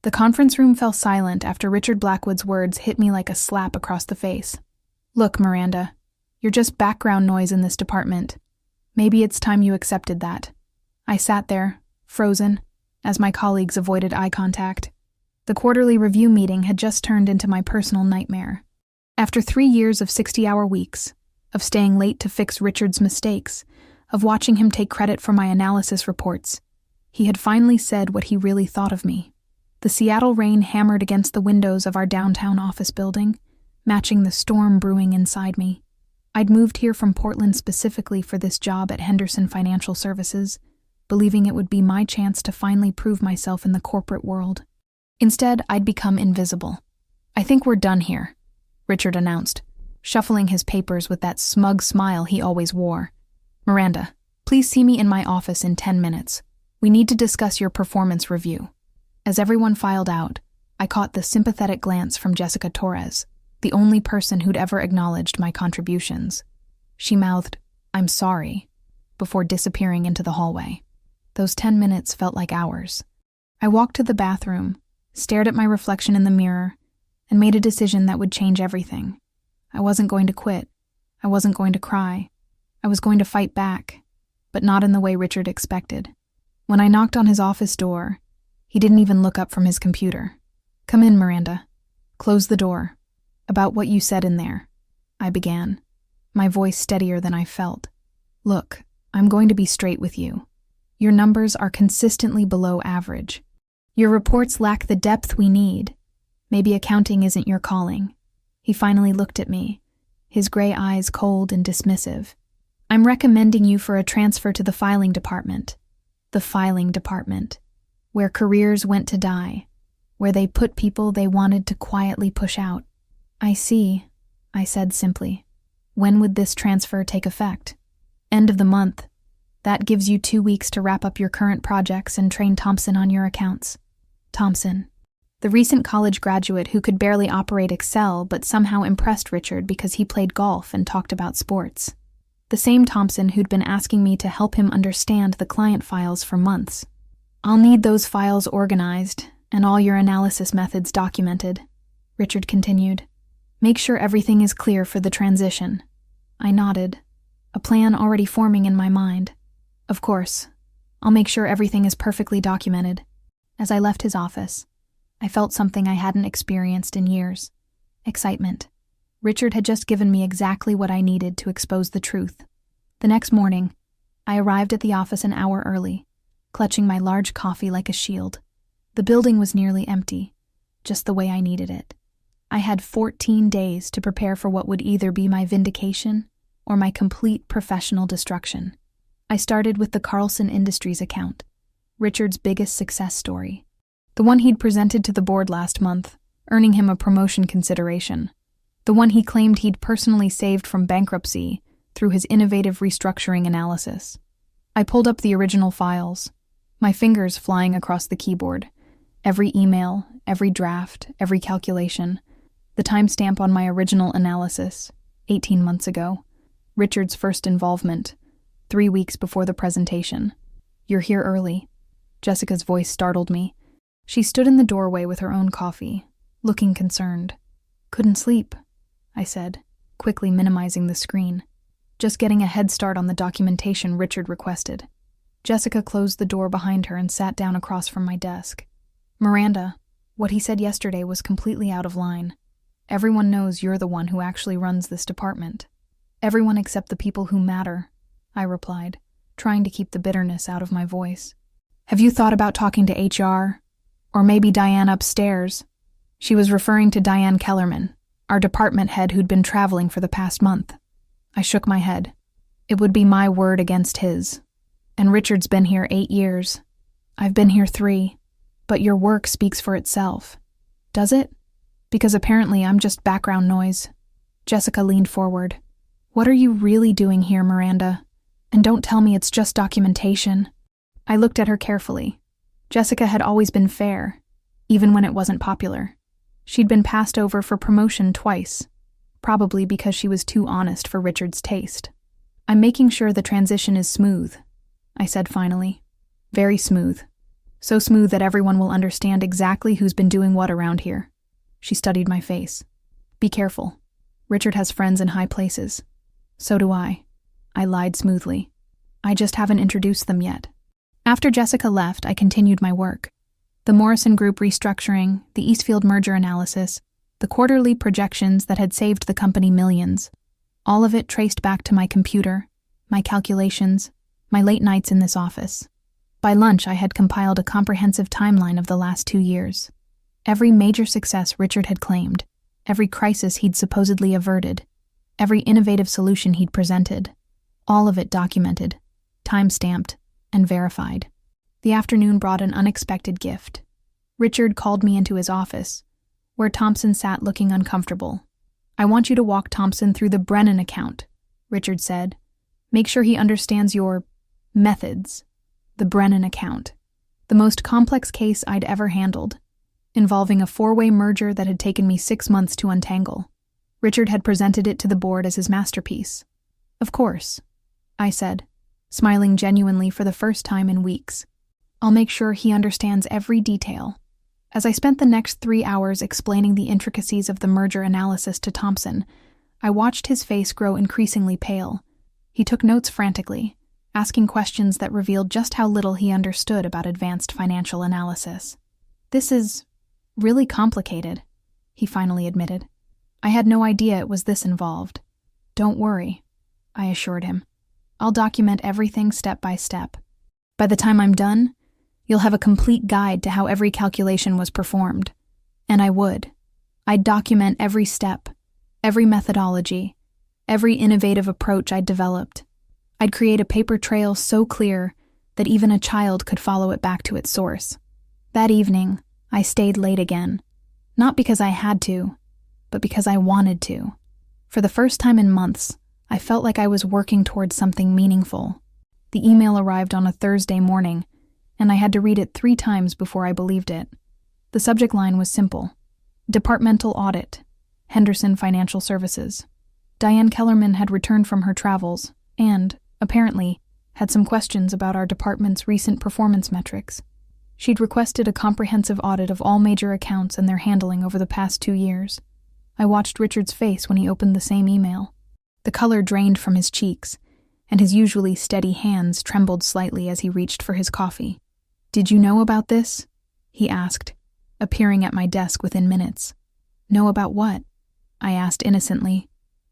The conference room fell silent after Richard Blackwood's words hit me like a slap across the face. Look, Miranda, you're just background noise in this department. Maybe it's time you accepted that. I sat there, frozen, as my colleagues avoided eye contact. The quarterly review meeting had just turned into my personal nightmare. After 3 years of 60-hour weeks, of staying late to fix Richard's mistakes, of watching him take credit for my analysis reports, he had finally said what he really thought of me. The Seattle rain hammered against the windows of our downtown office building, matching the storm brewing inside me. I'd moved here from Portland specifically for this job at Henderson Financial Services, believing it would be my chance to finally prove myself in the corporate world. Instead, I'd become invisible. I think we're done here, Richard announced, shuffling his papers with that smug smile he always wore. Miranda, please see me in my office in 10 minutes. We need to discuss your performance review. As everyone filed out, I caught the sympathetic glance from Jessica Torres, the only person who'd ever acknowledged my contributions. She mouthed, "I'm sorry," before disappearing into the hallway. Those 10 minutes felt like hours. I walked to the bathroom, stared at my reflection in the mirror, and made a decision that would change everything. I wasn't going to quit. I wasn't going to cry. I was going to fight back, but not in the way Richard expected. When I knocked on his office door, he didn't even look up from his computer. "Come in, Miranda. Close the door. About what you said in there," I began, my voice steadier than I felt. "Look, I'm going to be straight with you. Your numbers are consistently below average. Your reports lack the depth we need. Maybe accounting isn't your calling." He finally looked at me, his gray eyes cold and dismissive. "I'm recommending you for a transfer to the filing department. The filing department, where careers went to die, where they put people they wanted to quietly push out." "I see," I said simply. "When would this transfer take effect?" "End of the month. That gives you 2 weeks to wrap up your current projects and train Thompson on your accounts." Thompson, the recent college graduate who could barely operate Excel but somehow impressed Richard because he played golf and talked about sports. The same Thompson who'd been asking me to help him understand the client files for months. "I'll need those files organized and all your analysis methods documented," Richard continued. "Make sure everything is clear for the transition." I nodded, a plan already forming in my mind. "Of course. I'll make sure everything is perfectly documented." As I left his office, I felt something I hadn't experienced in years. Excitement. Richard had just given me exactly what I needed to expose the truth. The next morning, I arrived at the office an hour early, clutching my large coffee like a shield. The building was nearly empty, just the way I needed it. I had 14 days to prepare for what would either be my vindication or my complete professional destruction. I started with the Carlson Industries account, Richard's biggest success story. The one he'd presented to the board last month, earning him a promotion consideration. The one he claimed he'd personally saved from bankruptcy through his innovative restructuring analysis. I pulled up the original files, my fingers flying across the keyboard. Every email, every draft, every calculation, the timestamp on my original analysis, 18 months ago. Richard's first involvement, 3 weeks before the presentation. "You're here early." Jessica's voice startled me. She stood in the doorway with her own coffee, looking concerned. "Couldn't sleep," I said, quickly minimizing the screen. "Just getting a head start on the documentation Richard requested." Jessica closed the door behind her and sat down across from my desk. "Miranda, what he said yesterday was completely out of line. Everyone knows you're the one who actually runs this department." "Everyone except the people who matter," I replied, trying to keep the bitterness out of my voice. "Have you thought about talking to HR? Or maybe Diane upstairs?" She was referring to Diane Kellerman, our department head who'd been traveling for the past month. I shook my head. It would be my word against his. And Richard's been here 8 years. I've been here 3. But your work speaks for itself. Does it? Because apparently I'm just background noise. Jessica leaned forward. "What are you really doing here, Miranda? And don't tell me it's just documentation." I looked at her carefully. Jessica had always been fair, even when it wasn't popular. She'd been passed over for promotion twice, probably because she was too honest for Richard's taste. "I'm making sure the transition is smooth," I said finally. "Very smooth. So smooth that everyone will understand exactly who's been doing what around here. She studied my face. Be careful. Richard has friends in high places. So do I. I lied smoothly. I just haven't introduced them yet. After Jessica left, I continued my work. The Morrison Group restructuring, the Eastfield merger analysis, the quarterly projections that had saved the company millions. All of it traced back to my computer, my calculations, my late nights in this office. By lunch, I had compiled a comprehensive timeline of the last 2 years. Every major success Richard had claimed, every crisis he'd supposedly averted, every innovative solution he'd presented, all of it documented, time-stamped, and verified. The afternoon brought an unexpected gift. Richard called me into his office, where Thompson sat looking uncomfortable. "I want you to walk Thompson through the Brennan account," Richard said. "Make sure he understands your methods." The Brennan account. The most complex case I'd ever handled, involving a 4-way merger that had taken me 6 months to untangle. Richard had presented it to the board as his masterpiece. "Of course," I said, smiling genuinely for the first time in weeks. "I'll make sure he understands every detail." As I spent the next 3 hours explaining the intricacies of the merger analysis to Thompson, I watched his face grow increasingly pale. He took notes frantically, asking questions that revealed just how little he understood about advanced financial analysis. "This is really complicated," he finally admitted. "I had no idea it was this involved." "Don't worry," I assured him. "I'll document everything step by step. By the time I'm done, you'll have a complete guide to how every calculation was performed." And I would. I'd document every step, every methodology, every innovative approach I'd developed. I'd create a paper trail so clear that even a child could follow it back to its source. That evening, I stayed late again. Not because I had to, but because I wanted to. For the first time in months, I felt like I was working towards something meaningful. The email arrived on a Thursday morning, and I had to read it 3 times before I believed it. The subject line was simple: Departmental Audit, Henderson Financial Services. Diane Kellerman had returned from her travels and, apparently, had some questions about our department's recent performance metrics. She'd requested a comprehensive audit of all major accounts and their handling over the past 2 years. I watched Richard's face when he opened the same email. The color drained from his cheeks, and his usually steady hands trembled slightly as he reached for his coffee. "Did you know about this?" he asked, appearing at my desk within minutes. "Know about what?" I asked innocently,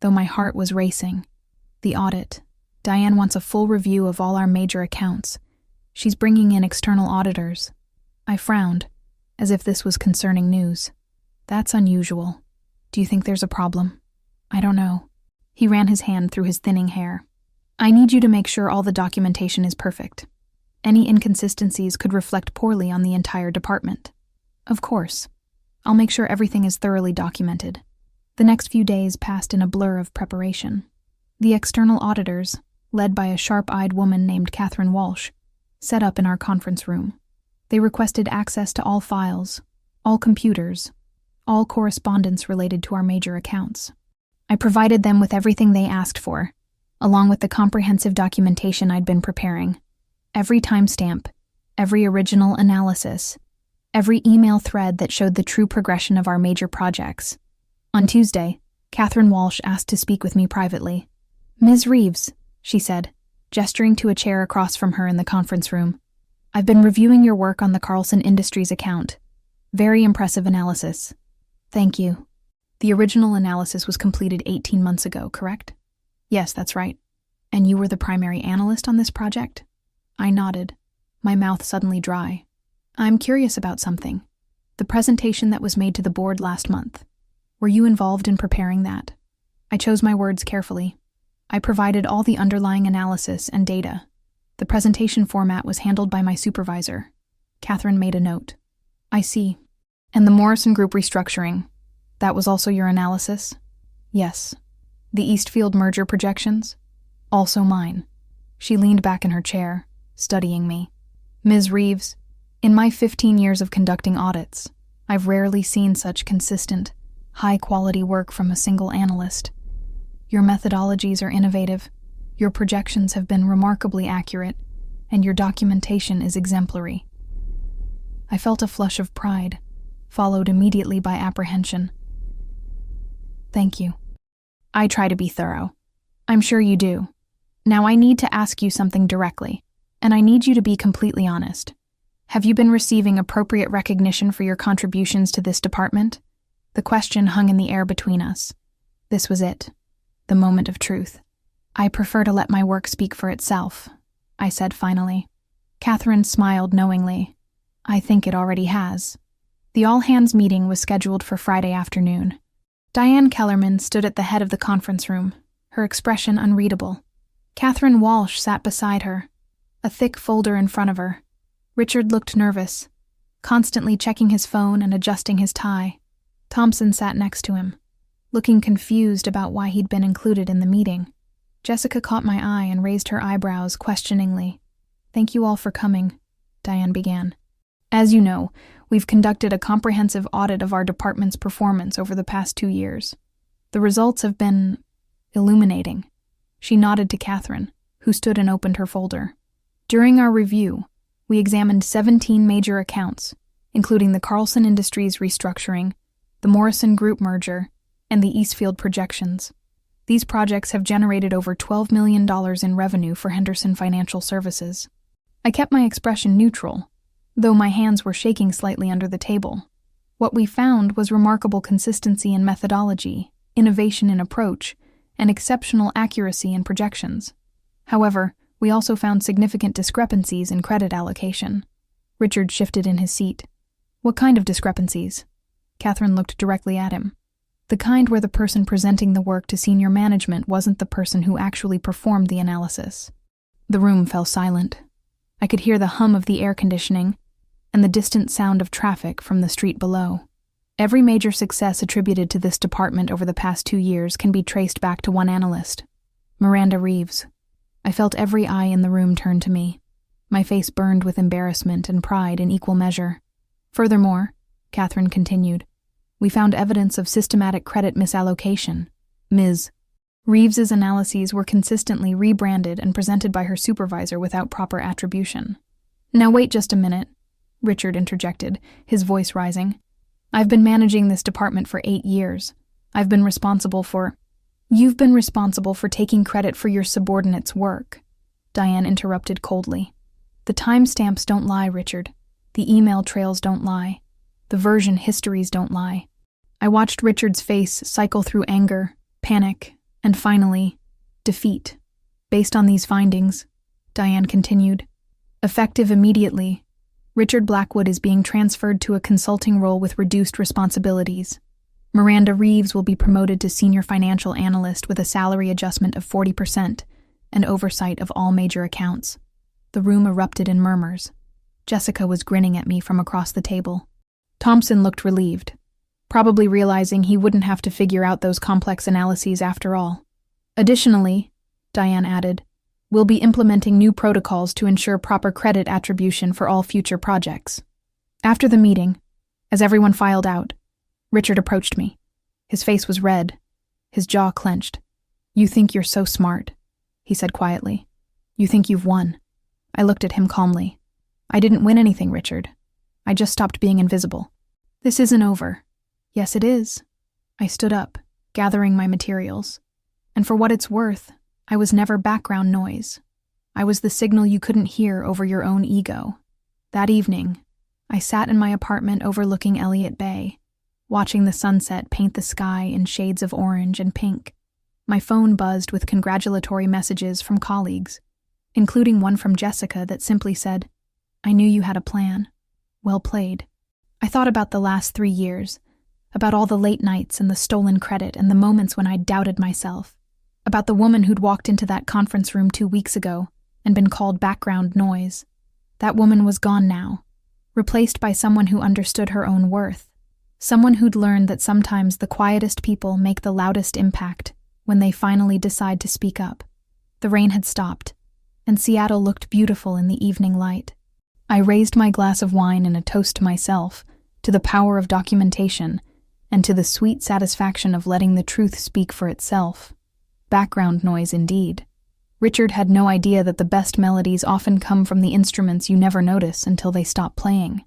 though my heart was racing. "The audit. Diane wants a full review of all our major accounts. She's bringing in external auditors." I frowned, as if this was concerning news. "That's unusual. Do you think there's a problem?" "I don't know." He ran his hand through his thinning hair. "I need you to make sure all the documentation is perfect. Any inconsistencies could reflect poorly on the entire department." "Of course. I'll make sure everything is thoroughly documented." The next few days passed in a blur of preparation. The external auditors, led by a sharp-eyed woman named Catherine Walsh, set up in our conference room. They requested access to all files, all computers, all correspondence related to our major accounts. I provided them with everything they asked for, along with the comprehensive documentation I'd been preparing. Every timestamp, every original analysis, every email thread that showed the true progression of our major projects. On Tuesday, Catherine Walsh asked to speak with me privately. "Ms. Reeves," she said, gesturing to a chair across from her in the conference room. "I've been reviewing your work on the Carlson Industries account. Very impressive analysis." "Thank you." "The original analysis was completed 18 months ago, correct?" "Yes, that's right." "And you were the primary analyst on this project?" I nodded, my mouth suddenly dry. "I'm curious about something. The presentation that was made to the board last month. Were you involved in preparing that?" I chose my words carefully. I provided all the underlying analysis and data. The presentation format was handled by my supervisor. Catherine made a note. "I see. And the Morrison Group restructuring, that was also your analysis?" "Yes." "The Eastfield merger projections?" "Also mine." She leaned back in her chair, studying me. "Ms. Reeves, in my 15 years of conducting audits, I've rarely seen such consistent, high-quality work from a single analyst. Your methodologies are innovative, your projections have been remarkably accurate, and your documentation is exemplary. I felt a flush of pride, followed immediately by apprehension. Thank you. I try to be thorough. I'm sure you do. Now I need to ask you something directly, and I need you to be completely honest. Have you been receiving appropriate recognition for your contributions to this department? The question hung in the air between us. This was it, the moment of truth. I prefer to let my work speak for itself, I said finally. Catherine smiled knowingly. I think it already has. The all-hands meeting was scheduled for Friday afternoon. Diane Kellerman stood at the head of the conference room, her expression unreadable. Catherine Walsh sat beside her, a thick folder in front of her. Richard looked nervous, constantly checking his phone and adjusting his tie. Thompson sat next to him, looking confused about why he'd been included in the meeting. Jessica caught my eye and raised her eyebrows questioningly. Thank you all for coming, Diane began. As you know, we've conducted a comprehensive audit of our department's performance over the past 2 years. The results have been illuminating. She nodded to Catherine, who stood and opened her folder. During our review, we examined 17 major accounts, including the Carlson Industries restructuring, the Morrison Group merger, and the Eastfield projections. These projects have generated over $12 million in revenue for Henderson Financial Services. I kept my expression neutral, though my hands were shaking slightly under the table. What we found was remarkable consistency in methodology, innovation in approach, and exceptional accuracy in projections. However, we also found significant discrepancies in credit allocation. Richard shifted in his seat. What kind of discrepancies? Catherine looked directly at him. The kind where the person presenting the work to senior management wasn't the person who actually performed the analysis. The room fell silent. I could hear the hum of the air conditioning and the distant sound of traffic from the street below. Every major success attributed to this department over the past 2 years can be traced back to one analyst, Miranda Reeves. I felt every eye in the room turn to me. My face burned with embarrassment and pride in equal measure. Furthermore, Catherine continued, we found evidence of systematic credit misallocation. Ms. Reeves's analyses were consistently rebranded and presented by her supervisor without proper attribution. Now wait just a minute, Richard interjected, his voice rising. I've been managing this department for 8 years. You've been responsible for taking credit for your subordinates' work, Diane interrupted coldly. The timestamps don't lie, Richard. The email trails don't lie. The version histories don't lie. I watched Richard's face cycle through anger, panic, and finally, defeat. Based on these findings, Diane continued, effective immediately, Richard Blackwood is being transferred to a consulting role with reduced responsibilities. Miranda Reeves will be promoted to senior financial analyst with a salary adjustment of 40% and oversight of all major accounts. The room erupted in murmurs. Jessica was grinning at me from across the table. Thompson looked relieved, probably realizing he wouldn't have to figure out those complex analyses after all. Additionally, Diane added, we'll be implementing new protocols to ensure proper credit attribution for all future projects. After the meeting, as everyone filed out, Richard approached me. His face was red, his jaw clenched. You think you're so smart, he said quietly. You think you've won. I looked at him calmly. I didn't win anything, Richard. I just stopped being invisible. This isn't over. Yes, it is. I stood up, gathering my materials. And for what it's worth, I was never background noise. I was the signal you couldn't hear over your own ego. That evening, I sat in my apartment overlooking Elliott Bay, watching the sunset paint the sky in shades of orange and pink. My phone buzzed with congratulatory messages from colleagues, including one from Jessica that simply said, I knew you had a plan. Well played. I thought about the last 3 years, about all the late nights and the stolen credit and the moments when I doubted myself, about the woman who'd walked into that conference room 2 weeks ago and been called background noise. That woman was gone now, replaced by someone who understood her own worth, someone who'd learned that sometimes the quietest people make the loudest impact when they finally decide to speak up. The rain had stopped, and Seattle looked beautiful in the evening light. I raised my glass of wine in a toast to myself, to the power of documentation, and to the sweet satisfaction of letting the truth speak for itself. Background noise indeed. Richard had no idea that the best melodies often come from the instruments you never notice until they stop playing.